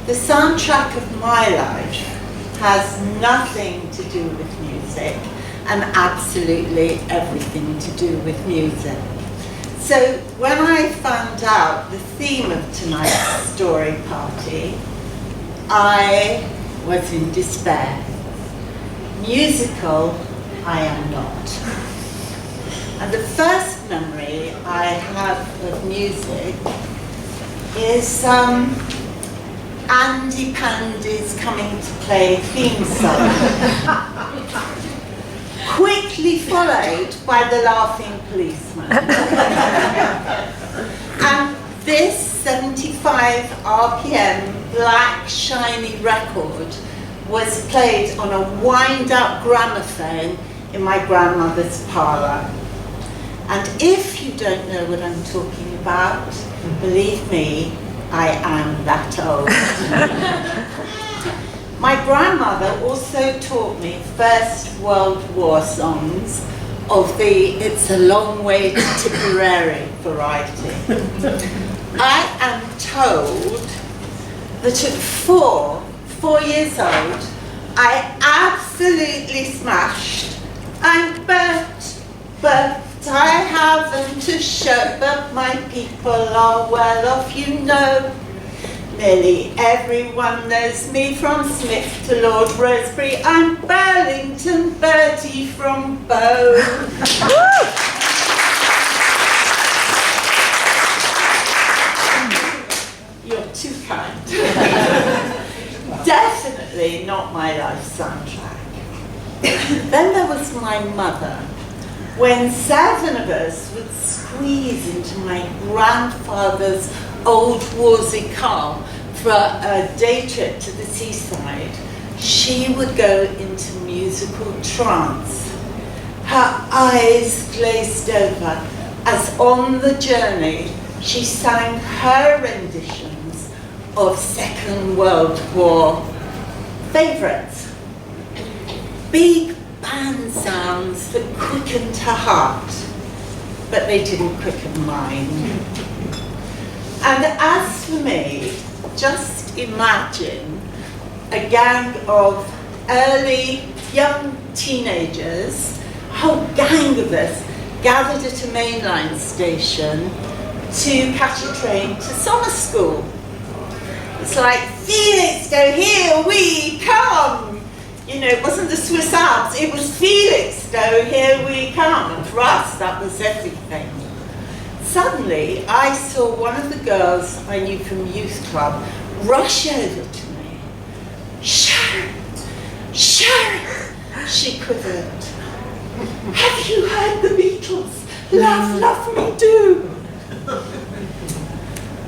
the soundtrack of my life has nothing to do with music and absolutely everything to do with music. So when I found out the theme of tonight's story party, I was in despair. Musical, I am not. And the first memory I have of music is Andy Pandy's Coming to Play theme song, quickly followed by the Laughing Policeman. And this 75 RPM black shiny record was played on a wind-up gramophone in my grandmother's parlour. And if you don't know what I'm talking about, believe me, I am that old. My grandmother also taught me First World War songs of the It's a Long Way to Tipperary variety. I am told that at four years old, I absolutely smashed. I'm burnt, I haven't a shirt, but my people are well off, you know. Nearly everyone knows me from Smith to Lord Rosebery. I'm Burlington Bertie from Bow. You're too kind. Definitely not my life soundtrack. Then there was my mother. When 7 of us would squeeze into my grandfather's old Wolsey car for a day trip to the seaside, she would go into musical trance. Her eyes glazed over as on the journey she sang her renditions of Second World War favourites. Big band sounds that quickened her heart, but they didn't quicken mine. And as for me, just imagine a gang of early young teenagers, a whole gang of us, gathered at a mainline station to catch a train to summer school. It's like, Felixstowe, here we come! You know, it wasn't the Swiss Alps, it was Felixstowe, here we come. And for us, that was everything. Suddenly, I saw one of the girls I knew from youth club rush over to me. Sharon, Sharon, she quivered. Have you heard the Beatles? Love, love me do.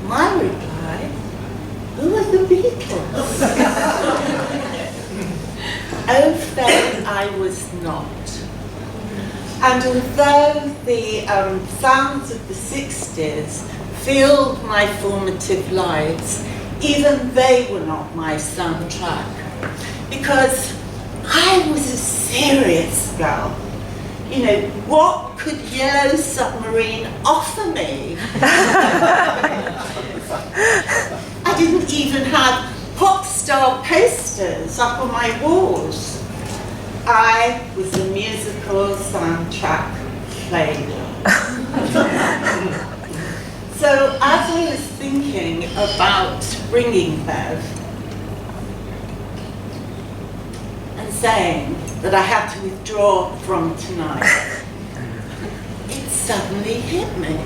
My reply, who are the Beatles? Oh, fair I was not. And although the sounds of the 60s filled my formative lives, even they were not my soundtrack. Because I was a serious girl. You know, what could Yellow Submarine offer me? I didn't even have pop star posters up on my walls. I was a musical soundtrack failure. So as I was thinking about bringing Bev and saying that I had to withdraw from tonight, it suddenly hit me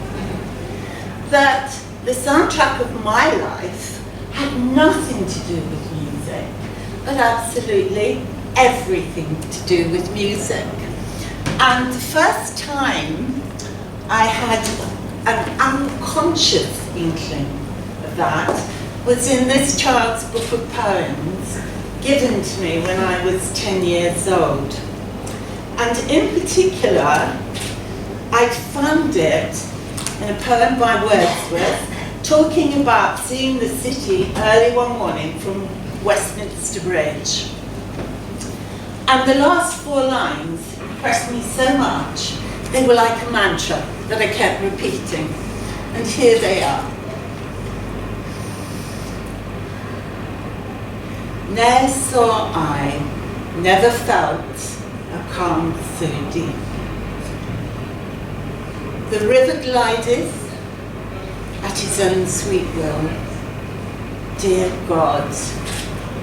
that the soundtrack of my life had nothing to do with music, but absolutely everything to do with music. And the first time I had an unconscious inkling of that was in this child's book of poems given to me when I was 10 years old. And in particular, I found it in a poem by Wordsworth talking about seeing the city early one morning from Westminster Bridge. And the last 4 lines impressed me so much, they were like a mantra that I kept repeating. And here they are. Ne'er saw I, never felt a calm so deep. The river glideth at his own sweet will. Dear God,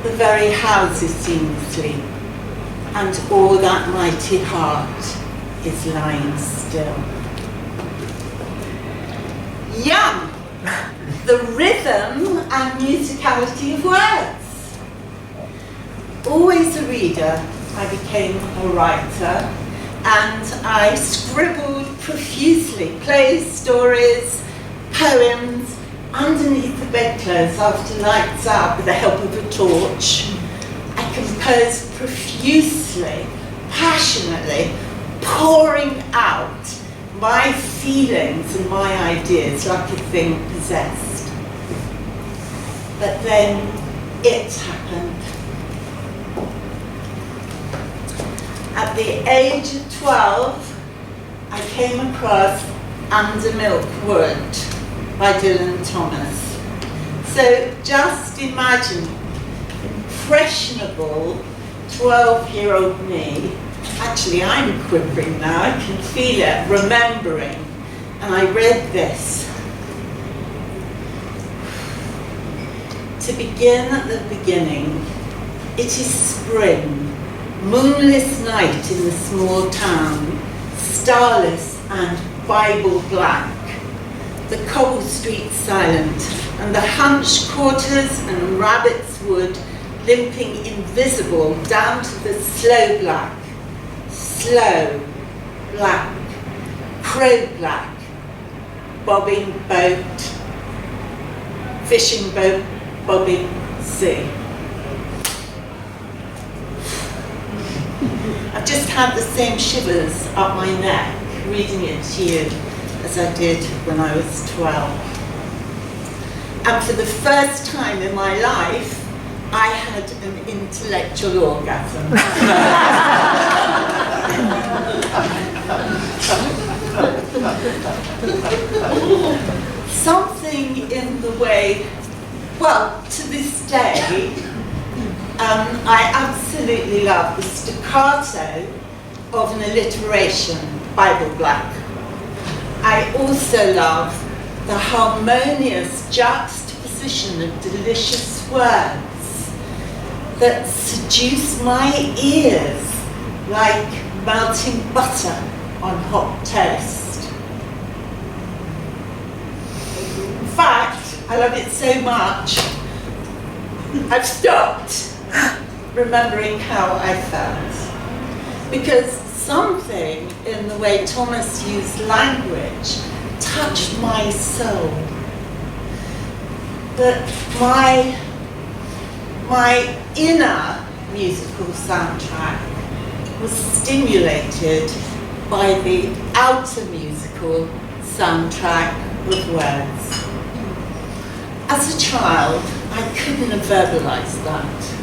the very houses seem asleep, and all that mighty heart is lying still. Yum! The rhythm and musicality of words. Always a reader, I became a writer, and I scribbled profusely plays, stories, poems, underneath the bedclothes after lights out with the help of a torch. I composed profusely, passionately, pouring out my feelings and my ideas like a thing possessed. But then it happened. At the age of 12, I came across Under Milk Wood by Dylan Thomas. So just imagine impressionable 12-year-old me. Actually, I'm quivering now, I can feel it, remembering. And I read this. To begin at the beginning, it is spring, moonless night in the small town, starless and Bible black. The cobble streets silent, and the hunched quarters and rabbit's wood limping invisible down to the slow black, crow black, bobbing boat, fishing boat, bobbing sea. I've just had the same shivers up my neck reading it to you as I did when I was 12. And for the first time in my life, I had an intellectual orgasm. Something in the way, well, to this day, I absolutely love the staccato of an alliteration, Bible black. I also love the harmonious juxtaposition of delicious words that seduce my ears like melting butter on hot toast. In fact, I love it so much, I've stopped remembering how I felt. Because something in the way Thomas used language touched my soul. That my inner musical soundtrack was stimulated by the outer musical soundtrack of words. As a child, I couldn't have verbalized that.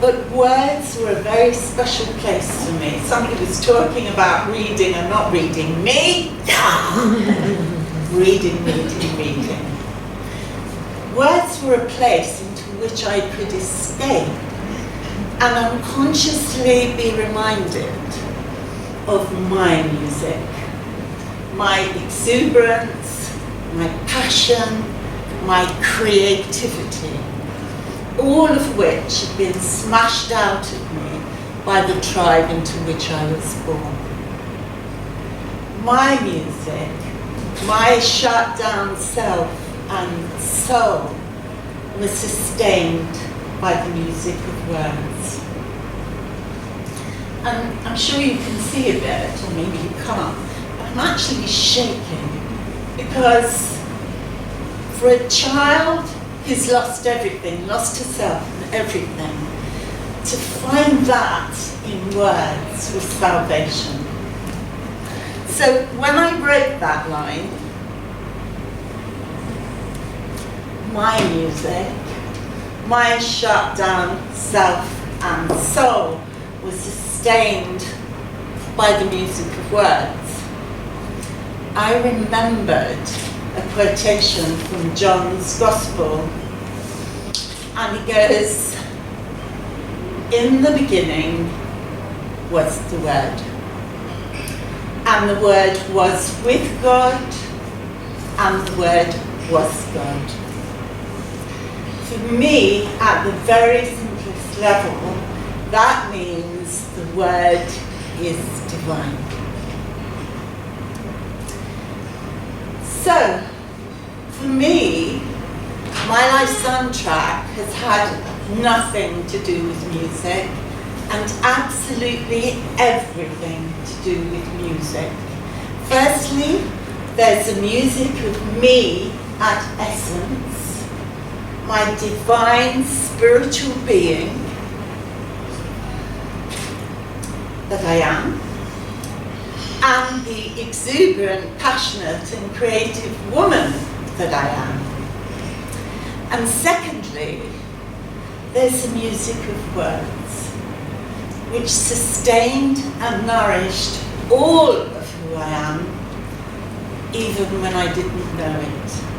But words were a very special place for me. Somebody was talking about reading and not reading. Me? Reading. Words were a place into which I could escape and unconsciously be reminded of my music, my exuberance, my passion, my creativity, all of which had been smashed out of me by the tribe into which I was born. My music, my shut down self and soul was sustained by the music of words. And I'm sure you can see a bit, or maybe you can't, but I'm actually shaking because for a child who's lost everything, lost herself and everything, to find that in words was salvation. So when I wrote that line, my music, my shut down self and soul was sustained by the music of words, I remembered a quotation from John's Gospel, and he goes, in the beginning was the Word. And the Word was with God, and the Word was God. For me, at the very simplest level, that means the Word is divine. So, for me, my life soundtrack has had nothing to do with music, and absolutely everything to do with music. Firstly, there's the music of me at essence, my divine spiritual being that I am, and the exuberant, passionate and creative woman that I am. And secondly, there's the music of words, which sustained and nourished all of who I am, even when I didn't know it.